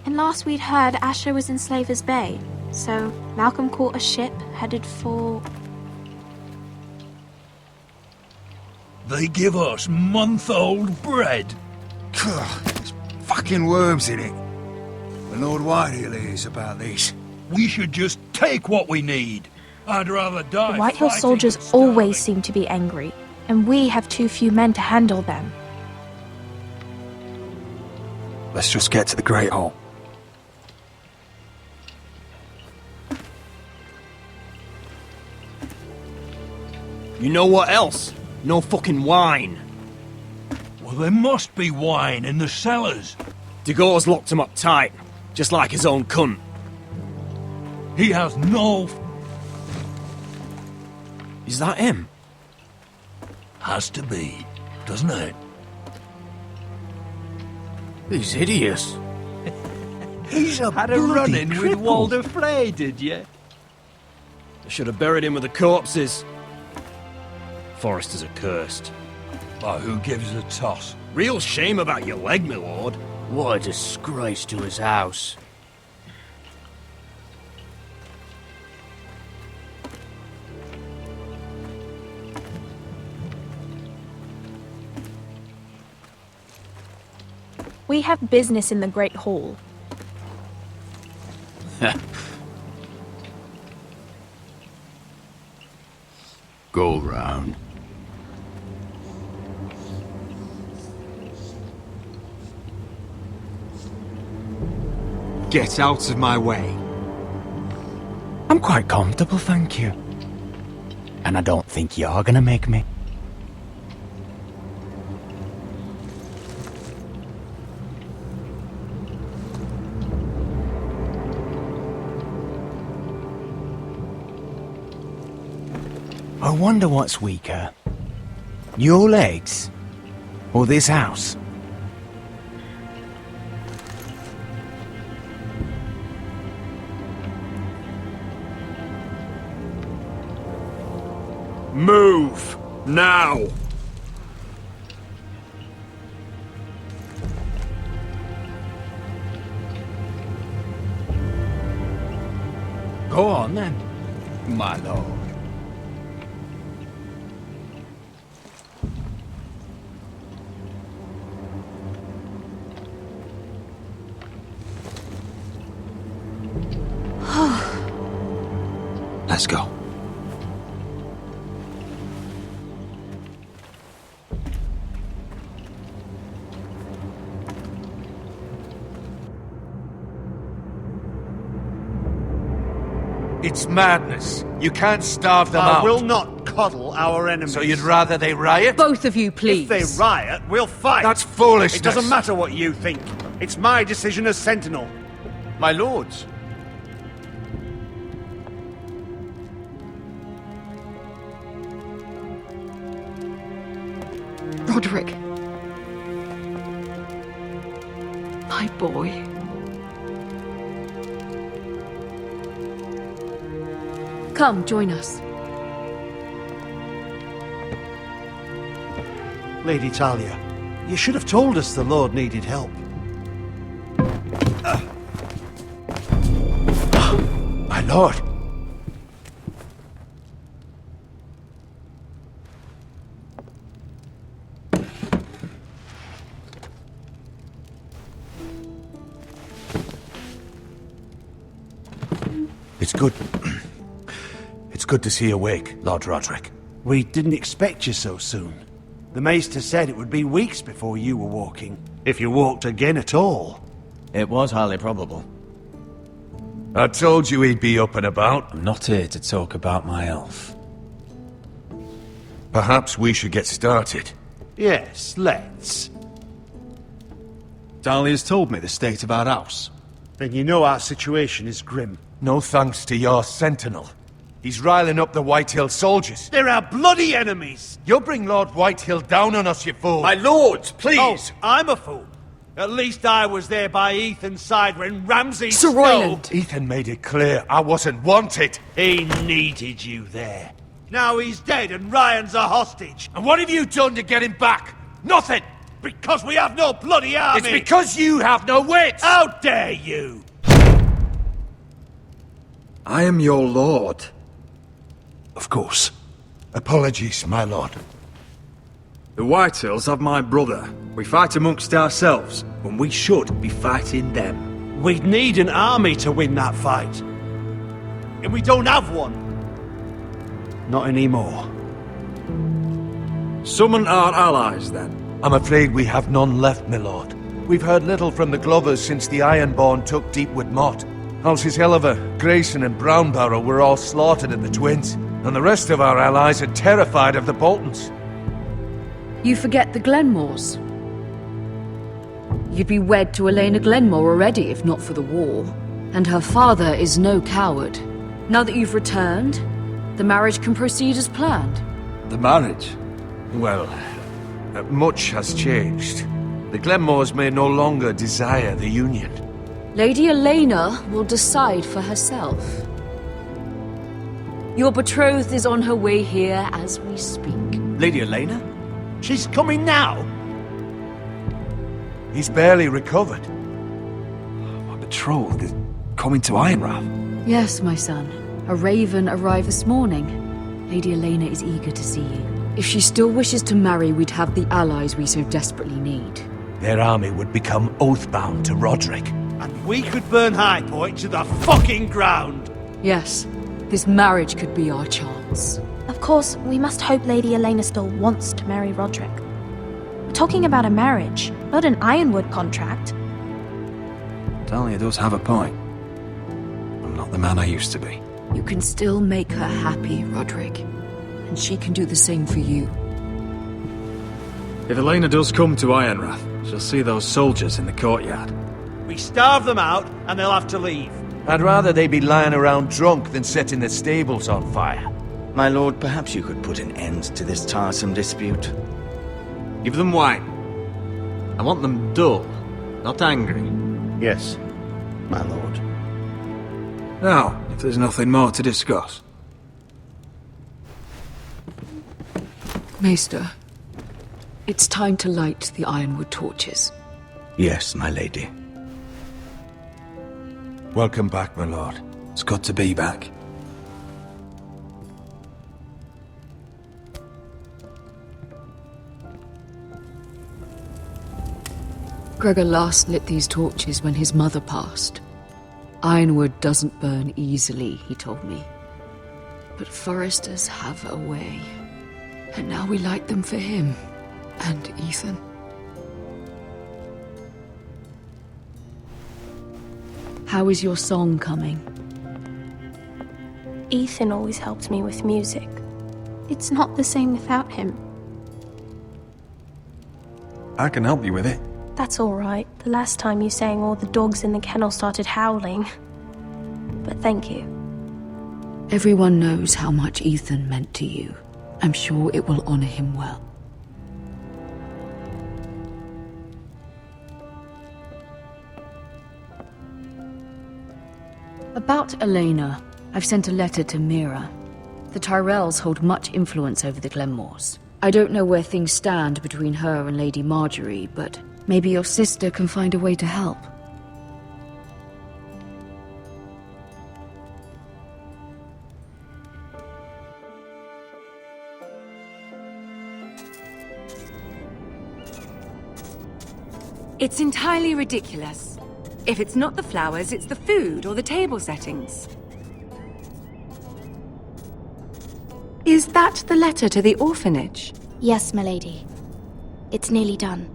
And last we'd heard, Asher was in Slaver's Bay. So Malcolm caught a ship headed for... They give us month-old bread. There's fucking worms in it. The Lord Whitehill hears about these. We should just take what we need. I'd rather die. The Whitehill fighting soldiers than starving. always seem to be angry, and we have too few men to handle them. Let's just get to the Great Hall. You know what else? No fucking wine. Well, there must be wine in the cellars. Degore's locked him up tight, just like his own cunt. He has no... Is that him? Has to be, doesn't it? He's hideous. He's a Had a run-in with Walder Frey, did you? I should have buried him with the corpses. Foresters are cursed. But who gives a toss? Real shame about your leg, my lord. What a disgrace to his house. We have business in the Great Hall. Go round. Get out of my way. I'm quite comfortable, thank you. And I don't think you're gonna make me. I wonder what's weaker. Your legs? Or this house? Move! Now! Go on then, my lord. Let's go. It's madness. You can't starve them out. I will not coddle our enemies. So you'd rather they riot? Both of you, please. If they riot, we'll fight. That's foolishness. It doesn't matter what you think. It's my decision as Sentinel. My lords. Roderick. My boy. Come, join us. Lady Talia, you should have told us the Lord needed help. My lord. It's good. It's good to see you awake, Lord Roderick. We didn't expect you so soon. The Maester said it would be weeks before you were walking, if you walked again at all. It was highly probable. I told you he'd be up and about. I'm not here to talk about my elf. Perhaps we should get started. Yes, let's. Dahlia's told me the state of our house. Then you know our situation is grim. No thanks to your sentinel. He's riling up the Whitehill soldiers. They're our bloody enemies! You'll bring Lord Whitehill down on us, you fool! My lords, please! Oh, I'm a fool. At least I was there by Ethan's side when Ramsay Sir Snow... Royland. Ethan made it clear I wasn't wanted. He needed you there. Now he's dead and Ryan's a hostage. And what have you done to get him back? Nothing! Because we have no bloody army! It's because you have no wits! How dare you! I am your lord. Of course. Apologies, my lord. The Whitehills have my brother. We fight amongst ourselves, when we should be fighting them. We'd need an army to win that fight. And we don't have one. Not anymore. Summon our allies, then. I'm afraid we have none left, my lord. We've heard little from the Glovers since the Ironborn took Deepwood Motte. Halsey's Helliver, Grayson and Brownbarrow were all slaughtered at the Twins, and the rest of our allies are terrified of the Boltons. You forget the Glenmores. You'd be wed to Elena Glenmore already if not for the war. And her father is no coward. Now that you've returned, the marriage can proceed as planned. The marriage? Well, much has changed. The Glenmores may no longer desire the union. Lady Elena will decide for herself. Your betrothed is on her way here as we speak. Lady Elena? She's coming now! He's barely recovered. My betrothed is coming to Ironrath. Yes, my son. A raven arrived this morning. Lady Elena is eager to see you. If she still wishes to marry, we'd have the allies we so desperately need. Their army would become oath-bound to Roderick. And we could burn High Point to the fucking ground! Yes, this marriage could be our chance. Of course, we must hope Lady Elena still wants to marry Roderick. We're talking about a marriage, not an Ironwood contract. Talia does have a point. I'm not the man I used to be. You can still make her happy, Roderick. And she can do the same for you. If Elena does come to Ironrath, she'll see those soldiers in the courtyard. We starve them out, and they'll have to leave. I'd rather they be lying around drunk than setting the stables on fire. My lord, perhaps you could put an end to this tiresome dispute. Give them wine. I want them dull, not angry. Yes, my lord. Now, if there's nothing more to discuss. Maester, it's time to light the Ironwood torches. Yes, my lady. Welcome back, my lord. It's good to be back. Gregor last lit these torches when his mother passed. Ironwood doesn't burn easily, he told me. But foresters have a way. And now we light them for him. And Ethan. How is your song coming? Ethan always helped me with music. It's not the same without him. I can help you with it. That's all right. The last time you sang, all the dogs in the kennel started howling. But thank you. Everyone knows how much Ethan meant to you. I'm sure it will honor him well. About Elena, I've sent a letter to Mira. The Tyrells hold much influence over the Glenmores. I don't know where things stand between her and Lady Marjorie, but maybe your sister can find a way to help. It's entirely ridiculous. If it's not the flowers, it's the food or the table settings. Is that the letter to the orphanage? Yes, my lady. It's nearly done.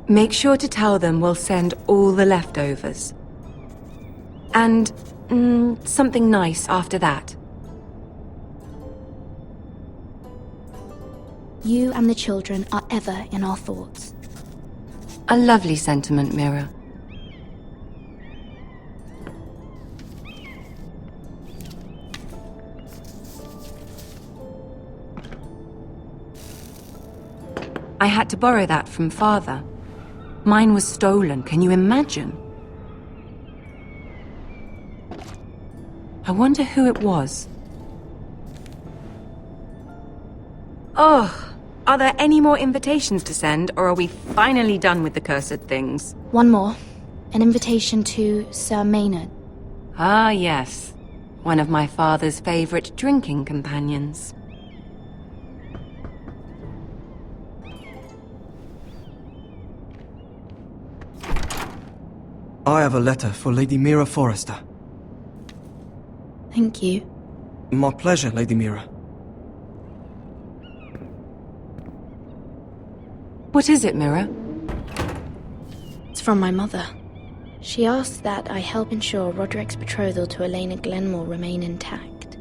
Make sure to tell them we'll send all the leftovers. And, something nice after that. You and the children are ever in our thoughts. A lovely sentiment, Mira. I had to borrow that from Father. Mine was stolen, can you imagine? I wonder who it was. Oh, Are there any more invitations to send, or are we finally done with the cursed things? One more. An invitation to Sir Maynard. Ah, yes. One of my father's favorite drinking companions. I have a letter for Lady Mira Forrester. Thank you. My pleasure, Lady Mira. What is it, Mira? It's from my mother. She asks that I help ensure Roderick's betrothal to Elena Glenmore remain intact.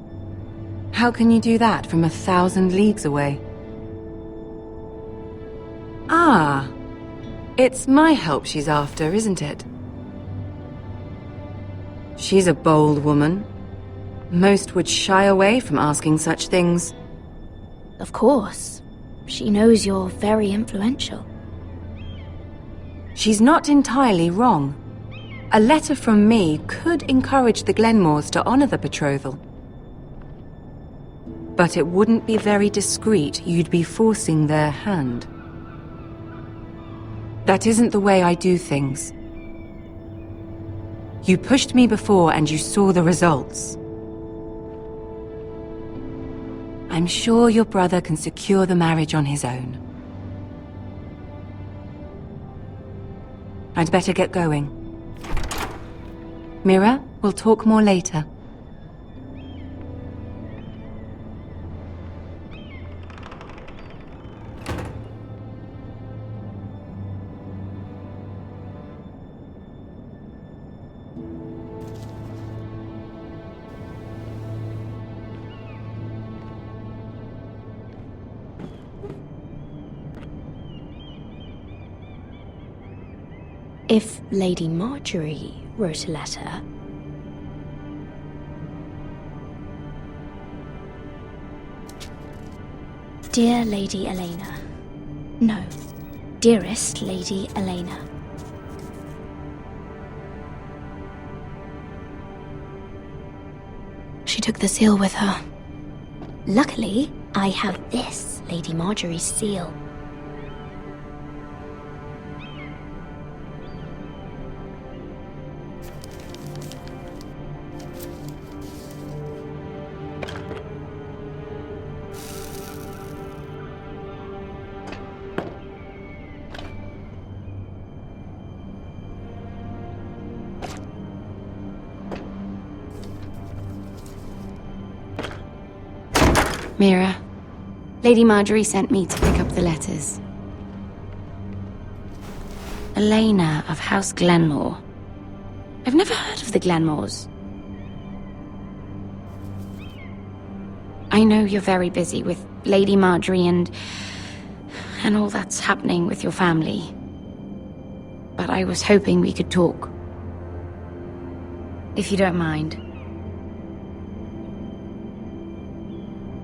How can you do that from 1,000 leagues away? Ah, it's my help she's after, isn't it? She's a bold woman. Most would shy away from asking such things. Of course. She knows you're very influential. She's not entirely wrong. A letter from me could encourage the Glenmores to honor the betrothal. But it wouldn't be very discreet. You'd be forcing their hand. That isn't the way I do things. You pushed me before and you saw the results. I'm sure your brother can secure the marriage on his own. I'd better get going. Mira, we'll talk more later. If Lady Marjorie wrote a letter... Dear Lady Elena. No. Dearest Lady Elena. She took the seal with her. Luckily, I have this Lady Marjorie's seal. Mira, Lady Marjorie sent me to pick up the letters. Elena of House Glenmore. I've never heard of the Glenmores. I know you're very busy with Lady Marjorie and all that's happening with your family. But I was hoping we could talk. If you don't mind.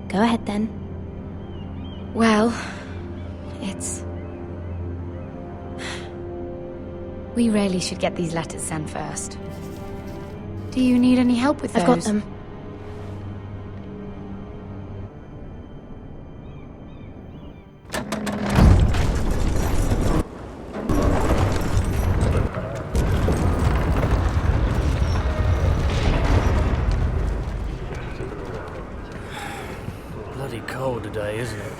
Go ahead, then. Well, we really should get these letters sent first. Do you need any help with those? I've got them. Cold today, isn't it?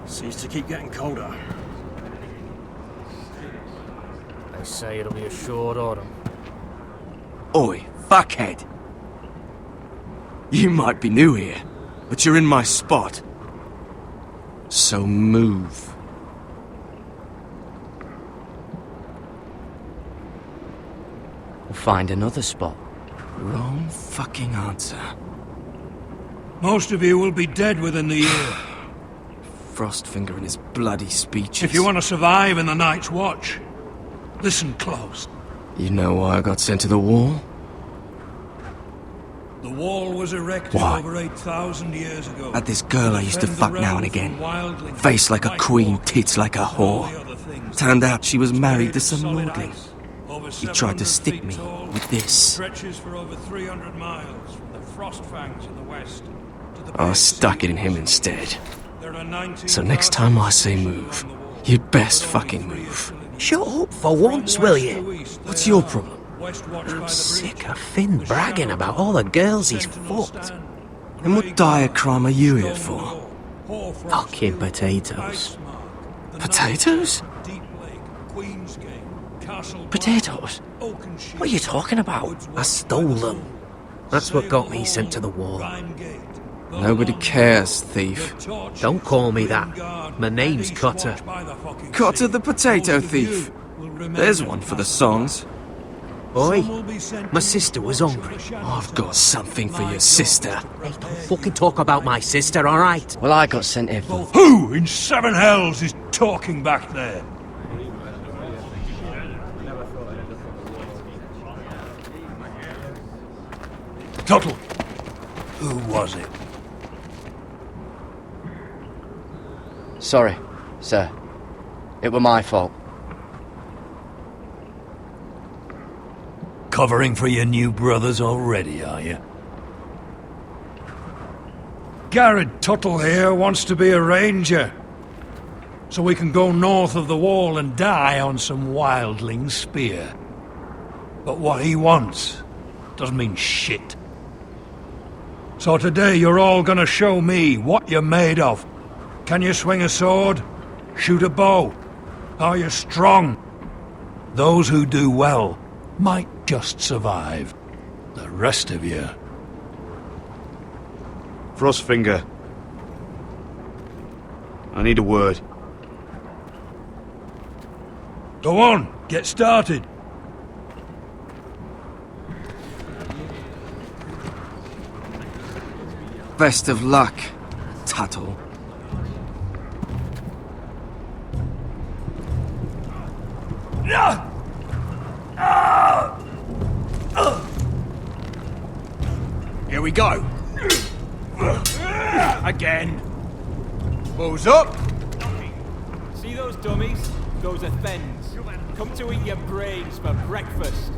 Seems to keep getting colder. They say it'll be a short autumn. Oi, fuckhead! You might be new here, but you're in my spot. So move. We'll find another spot. Wrong fucking answer. Most of you will be dead within the year. Frostfinger and his bloody speeches. If you want to survive in the Night's Watch, listen close. You know why I got sent to the wall? The wall was erected Why? over 8,000 years ago. Had this girl I used to fuck now and again. Face like a queen, tits like a whore. Turned out she was married to some lordling. He tried to stick me with this. Stretches for over 300 miles from the Frost Fangs in the west to the I stuck it in him instead. So next time I say move, you'd best fucking move. Shut up for once, will you? What's your problem? I'm sick of Finn bragging about all the girls he's fucked. And what dire crime are you here for? Fucking potatoes. Potatoes? Potatoes? What are you talking about? I stole them. That's what got me sent to the wall. Nobody cares, thief. Don't call me that. My name's Cutter. Cutter the potato thief. There's one for the songs. Oi, my sister was hungry. I've got something for your sister. Hey, don't fucking talk about my sister, alright? Well, I got sent here for... Who in seven hells is talking back there? Tuttle, who was it? Sorry, sir. It were my fault. Covering for your new brothers already, are you? Garrett Tuttle here wants to be a ranger, so we can go north of the wall and die on some wildling spear. But what he wants doesn't mean shit. So today you're all gonna show me what you're made of. Can you swing a sword? Shoot a bow? Are you strong? Those who do well might just survive. The rest of you... Frostfinger. I need a word. Go on, get started. Best of luck, Tuttle. Here we go. Again. Balls up. See those dummies? Those are Thens. Come to eat your brains for breakfast.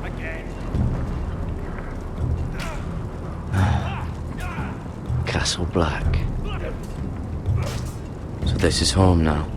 Again. Castle Black. So this is home now.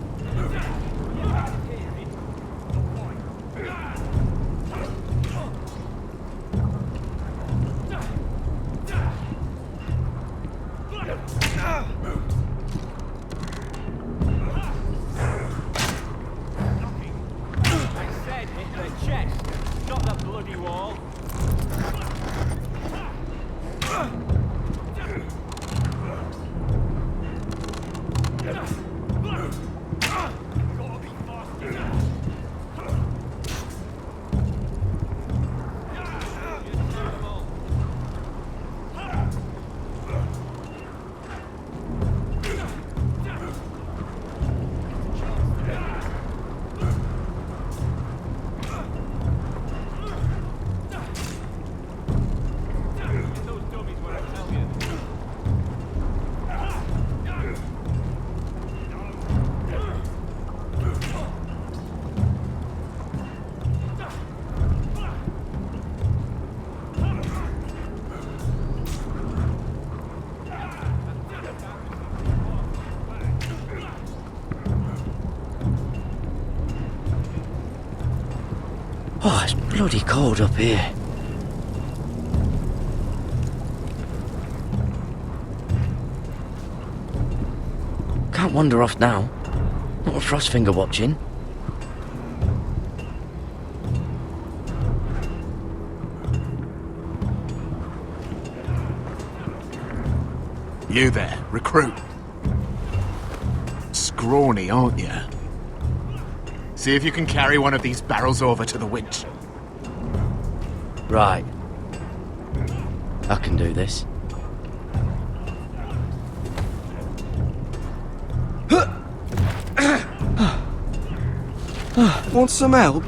Oh, it's bloody cold up here. Can't wander off now. Not with Frostfinger watching. You there, recruit. Scrawny, aren't you? See if you can carry one of these barrels over to the winch. Right. I can do this. Want some help?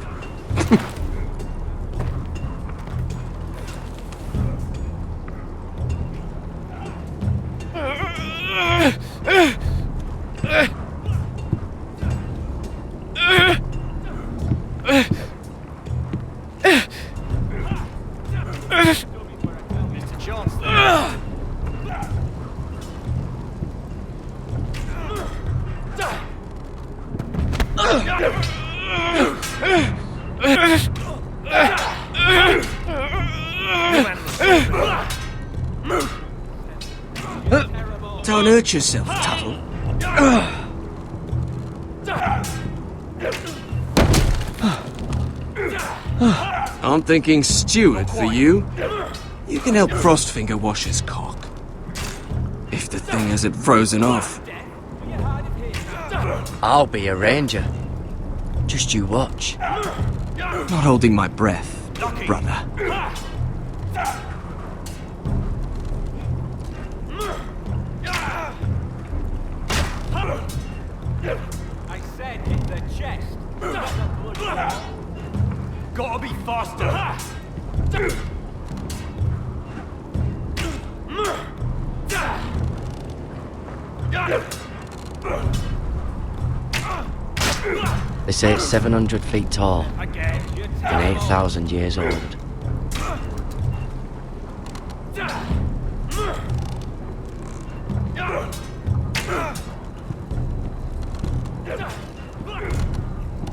Don't hurt yourself, Tuttle. I'm thinking steward for you. You can help Frostfinger wash his cock. If the thing hasn't frozen off. I'll be a ranger. Just you watch. Not holding my breath, brother. I said hit the chest. Gotta be faster. They say it's 700 feet tall and 8,000 years old.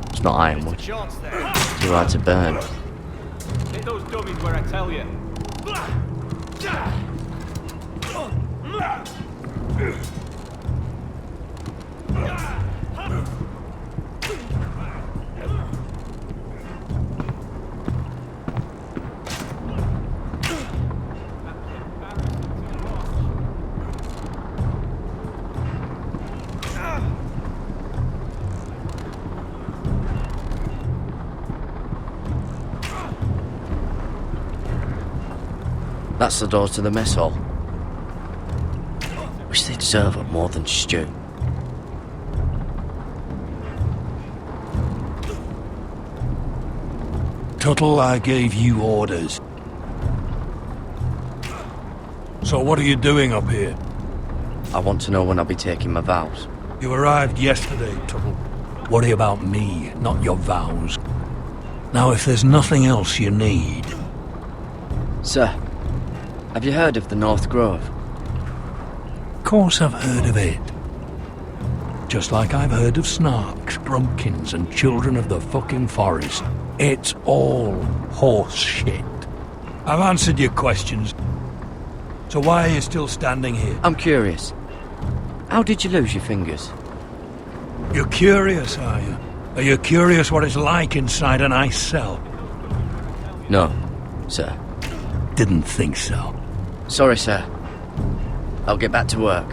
It's not ironwood. Too hard to burn. Hit those dummies where I tell you. That's the door to the mess hall. Wish they'd serve up more than stew. Tuttle, I gave you orders. So what are you doing up here? I want to know when I'll be taking my vows. You arrived yesterday, Tuttle. Worry about me, not your vows. Now, if there's nothing else you need... Sir, have you heard of the North Grove? Of course I've heard of it. Just like I've heard of Snarks, Grumpkins, and Children of the fucking Forest. It's all horse shit. I've answered your questions. So why are you still standing here? I'm curious. How did you lose your fingers? You're curious, are you? Are you curious what it's like inside an ice cell? No, sir. Didn't think so. Sorry, sir. I'll get back to work.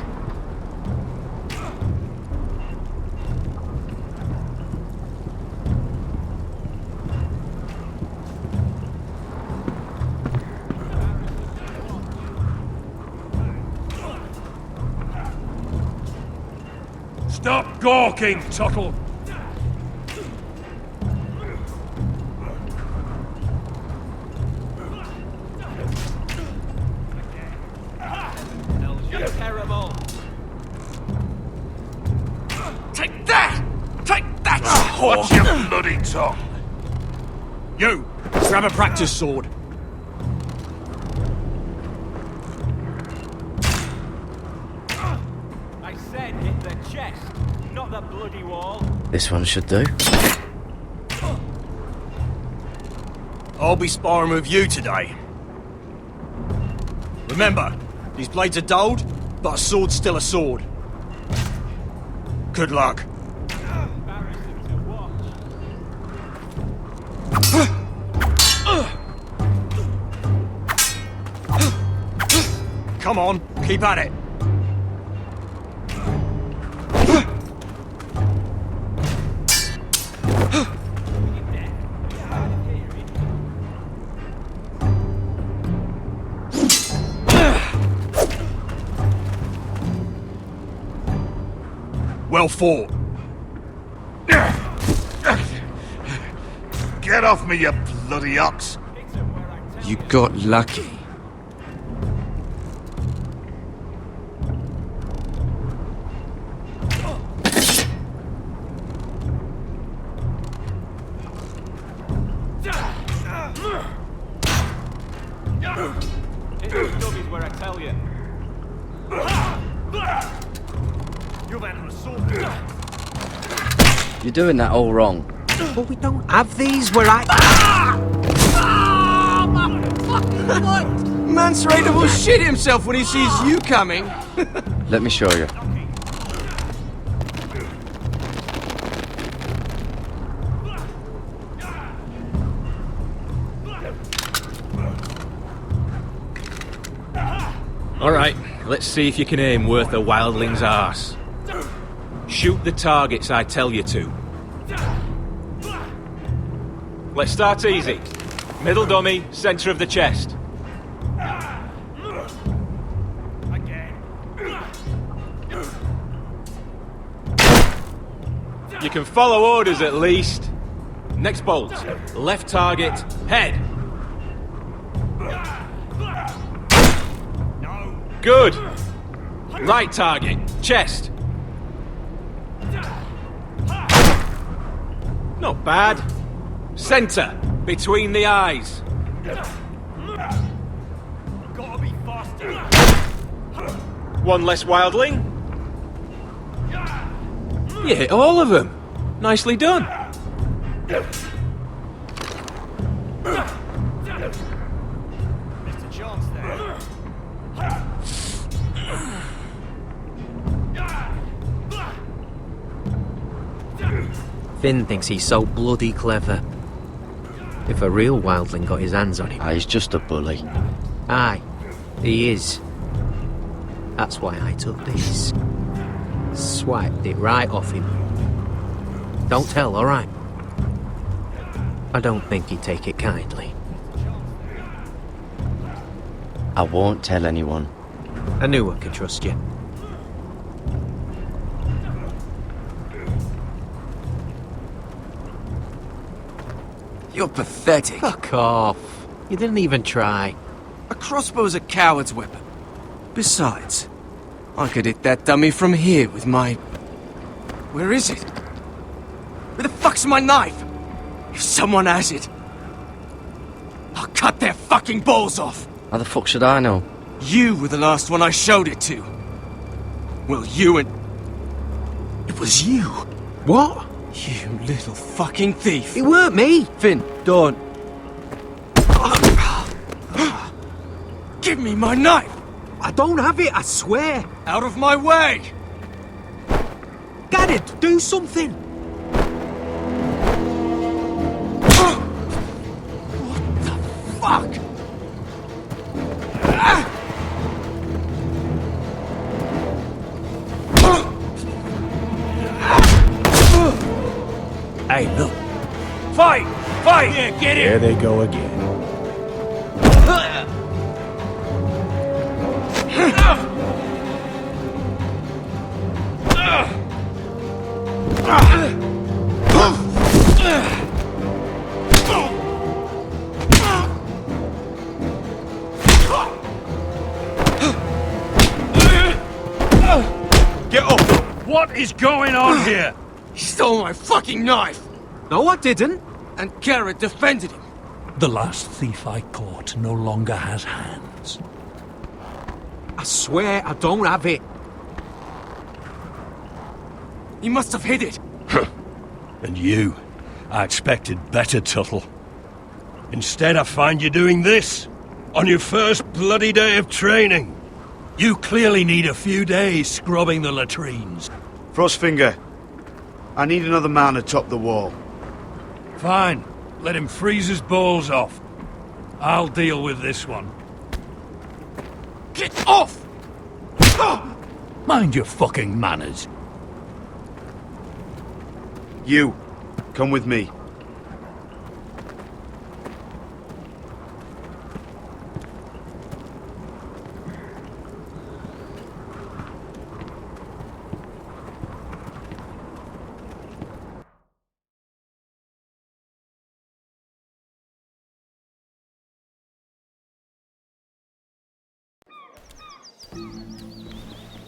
Stop gawking, Tuttle! You're terrible. Take that! Take that! Watch your bloody tongue! You! Grab a practice sword. I said hit the chest, not the bloody wall. This one should do. I'll be sparring with you today. Remember, these blades are dulled, but a sword's still a sword. Good luck. Come on, keep at it. Well fought. Get off me, you bloody ox. You got lucky. Hit those dummies where I tell you. You've had an assault. You're doing that all wrong. But we don't have these where I... What? Man's ready to shit himself when he sees you coming. Let me show you. Alright, let's see if you can aim worth a wildling's arse. Shoot the targets I tell you to. Let's start easy. Middle dummy, centre of the chest. You can follow orders at least. Next bolt. Left target, head. Good. Right target, chest. Not bad. Centre, between the eyes. Gotta be faster. One less wildling. You hit all of them. Nicely done. Missed a chance there. Finn thinks he's so bloody clever. If a real wildling got his hands on him... He's just a bully. Aye, he is. That's why I took this. Swiped it right off him. Don't tell, alright? I don't think he'd take it kindly. I won't tell anyone. I knew I could trust you. You're pathetic. Fuck off. You didn't even try. A crossbow's a coward's weapon. Besides, I could hit that dummy from here with my... Where is it? Where the fuck's my knife? If someone has it, I'll cut their fucking balls off. How the fuck should I know? You were the last one I showed it to. Well, you and... It was you. What? You little fucking thief. It weren't me. Finn, don't. Give me my knife. I don't have it, I swear. Out of my way. Get it, do something. What the fuck? Hey, look. Fight! Fight! Yeah, get it! There they go again. Get up! What is going on here? He stole my fucking knife! No, I didn't. And Garrett defended him. The last thief I caught no longer has hands. I swear I don't have it. He must have hid it. And you? I expected better, Tuttle. Instead, I find you doing this on your first bloody day of training. You clearly need a few days scrubbing the latrines. Frostfinger, I need another man atop the wall. Fine. Let him freeze his balls off. I'll deal with this one. Get off! Mind your fucking manners. You, come with me.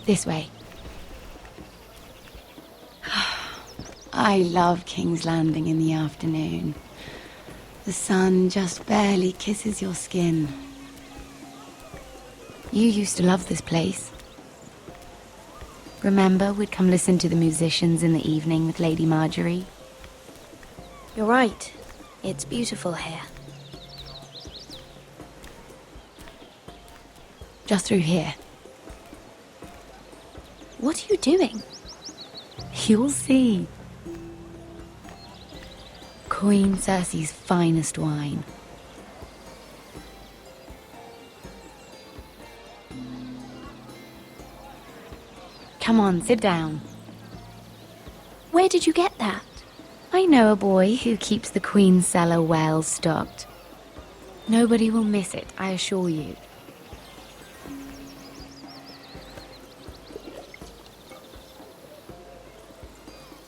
This way. I love King's Landing in the afternoon. The sun just barely kisses your skin. You used to love this place. Remember, we'd come listen to the musicians in the evening with Lady Marjorie? You're right. It's beautiful here. Just through here. What are you doing? You'll see. Queen Cersei's finest wine. Come on, sit down. Where did you get that? I know a boy who keeps the Queen's cellar well stocked. Nobody will miss it, I assure you.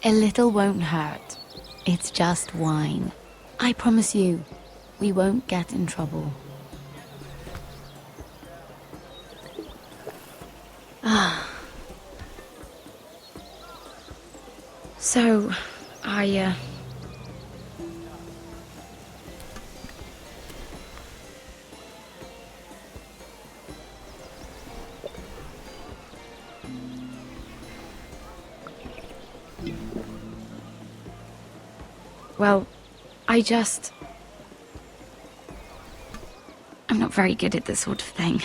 A little won't hurt. It's just wine. I promise you, we won't get in trouble. Ah. So, Well, I'm not very good at this sort of thing.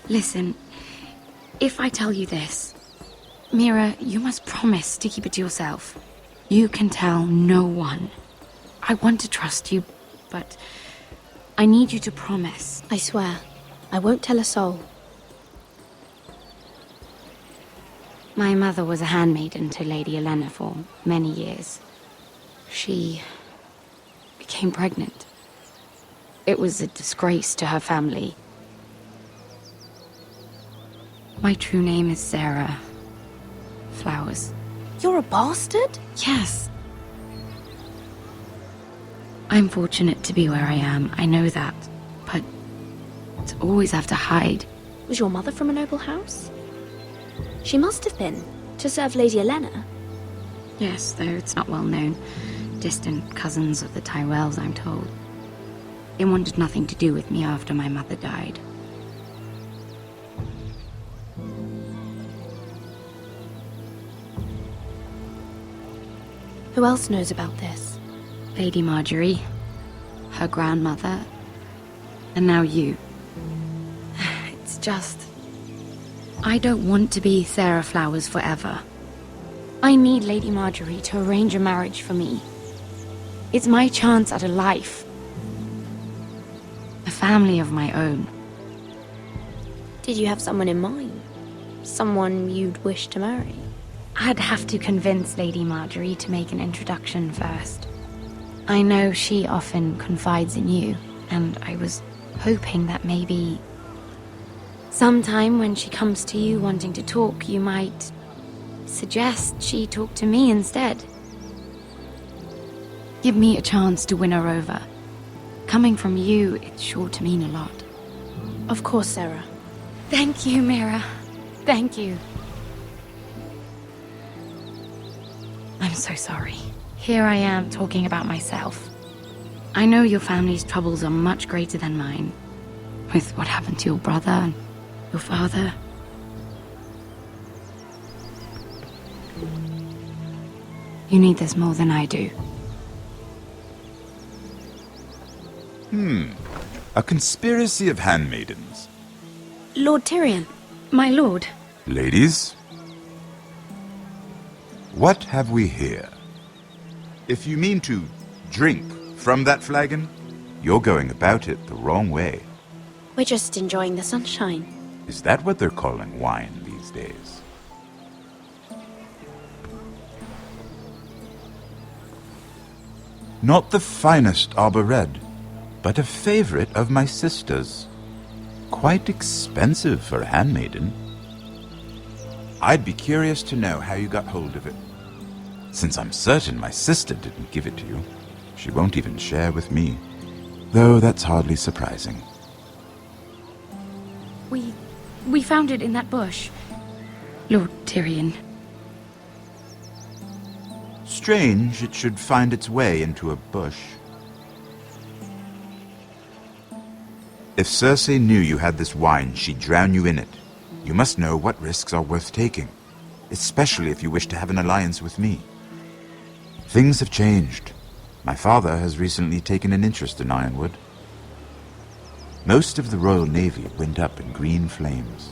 Listen, if I tell you this, Mira, you must promise to keep it to yourself. You can tell no one. I want to trust you, but I need you to promise. I swear, I won't tell a soul. My mother was a handmaiden to Lady Olenna for many years. She became pregnant. It was a disgrace to her family. My true name is Sarah Flowers. You're a bastard? Yes. I'm fortunate to be where I am, I know that. But to always have to hide. Was your mother from a noble house? She must have been, to serve Lady Olenna. Yes, though it's not well known. Distant cousins of the Tyrells, I'm told. They wanted nothing to do with me after my mother died. Who else knows about this? Lady Marjorie, her grandmother, and now you. It's just... I don't want to be Sarah Flowers forever. I need Lady Marjorie to arrange a marriage for me. It's my chance at a life. A family of my own. Did you have someone in mind? Someone you'd wish to marry? I'd have to convince Lady Marjorie to make an introduction first. I know she often confides in you, and I was hoping that maybe sometime when she comes to you wanting to talk, you might suggest she talk to me instead. Give me a chance to win her over. Coming from you, it's sure to mean a lot. Of course, Sarah. Thank you, Mira. Thank you. I'm so sorry. Here I am talking about myself. I know your family's troubles are much greater than mine. With what happened to your brother and your father. You need this more than I do. A conspiracy of handmaidens. Lord Tyrion. My lord. Ladies, what have we here? If you mean to drink from that flagon, you're going about it the wrong way. We're just enjoying the sunshine. Is that what they're calling wine these days? Not the finest arbor red, but a favorite of my sister's. Quite expensive for a handmaiden. I'd be curious to know how you got hold of it. Since I'm certain my sister didn't give it to you, she won't even share with me. Though that's hardly surprising. We found it in that bush. Lord Tyrion. Strange it should find its way into a bush. If Cersei knew you had this wine, she'd drown you in it. You must know what risks are worth taking, especially if you wish to have an alliance with me. Things have changed. My father has recently taken an interest in Ironwood. Most of the Royal Navy went up in green flames.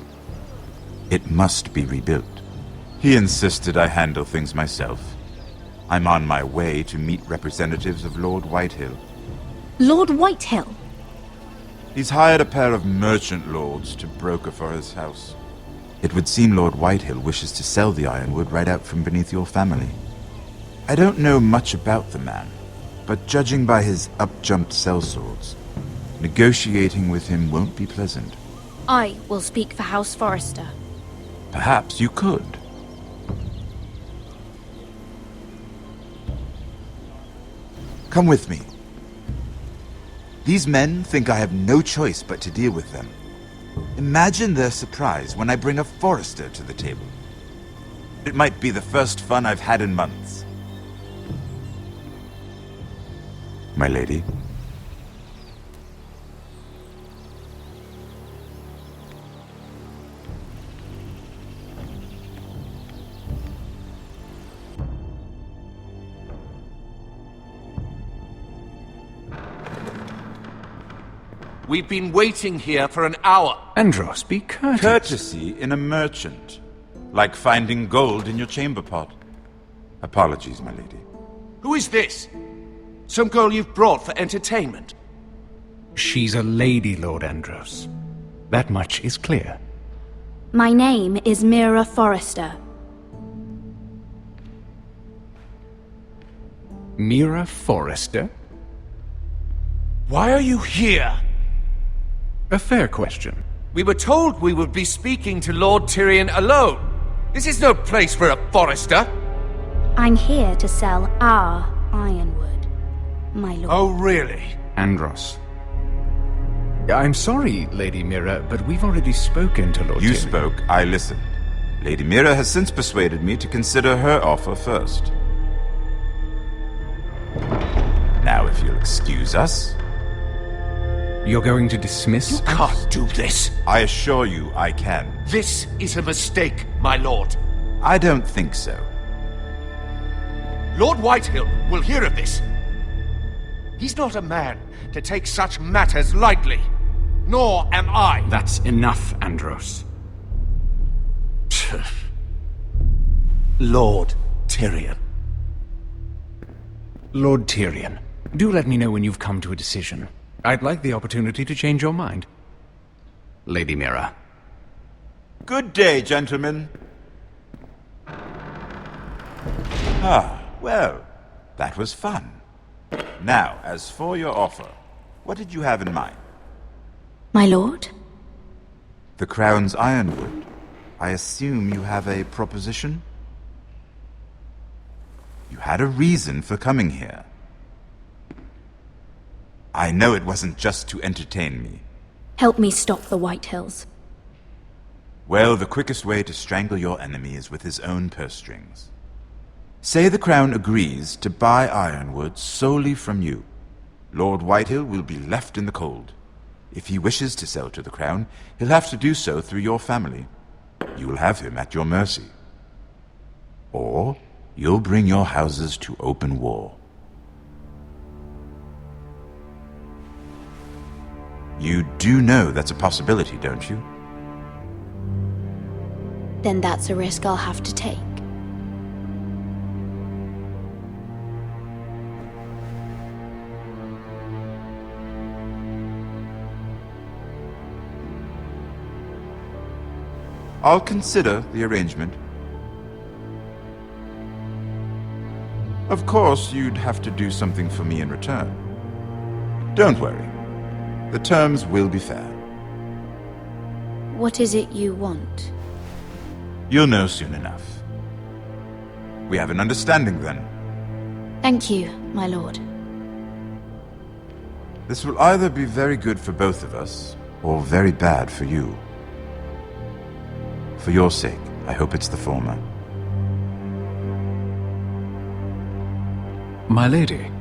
It must be rebuilt. He insisted I handle things myself. I'm on my way to meet representatives of Lord Whitehill. Lord Whitehill? He's hired a pair of merchant lords to broker for his house. It would seem Lord Whitehill wishes to sell the Ironwood right out from beneath your family. I don't know much about the man, but judging by his up-jumped sellswords, negotiating with him won't be pleasant. I will speak for House Forrester. Perhaps you could. Come with me. These men think I have no choice but to deal with them. Imagine their surprise when I bring a Forrester to the table. It might be the first fun I've had in months. My lady. We've been waiting here for an hour. Andros, be courteous. Courtesy in a merchant. Like finding gold in your chamber pot. Apologies, my lady. Who is this? Some girl you've brought for entertainment? She's a lady, Lord Andros. That much is clear. My name is Mira Forrester. Mira Forrester? Why are you here? A fair question. We were told we would be speaking to Lord Tyrion alone. This is no place for a Forrester. I'm here to sell our Ironwood, my lord. Oh, really? Andros. I'm sorry, Lady Mira, but we've already spoken to Lord You Tyrion. spoke, I listened. Lady Mira has since persuaded me to consider her offer first. Now, if you'll excuse us... You're going to dismiss You can't do this. I assure you I can. This is a mistake, my lord. I don't think so. Lord Whitehill will hear of this. He's not a man to take such matters lightly. Nor am I. That's enough, Andros. Lord Tyrion. Lord Tyrion, do let me know when you've come to a decision. I'd like the opportunity to change your mind. Lady Mira. Good day, gentlemen. Ah, well, that was fun. Now, as for your offer, what did you have in mind? My lord? The Crown's Ironwood. I assume you have a proposition? You had a reason for coming here. I know it wasn't just to entertain me. Help me stop the Whitehills. Well, the quickest way to strangle your enemy is with his own purse strings. Say the Crown agrees to buy Ironwood solely from you. Lord Whitehill will be left in the cold. If he wishes to sell to the Crown, he'll have to do so through your family. You will have him at your mercy. Or you'll bring your houses to open war. You do know that's a possibility, don't you? Then that's a risk I'll have to take. I'll consider the arrangement. Of course, you'd have to do something for me in return. Don't worry. The terms will be fair. What is it you want? You'll know soon enough. We have an understanding then. Thank you, my lord. This will either be very good for both of us, or very bad for you. For your sake, I hope it's the former. My lady.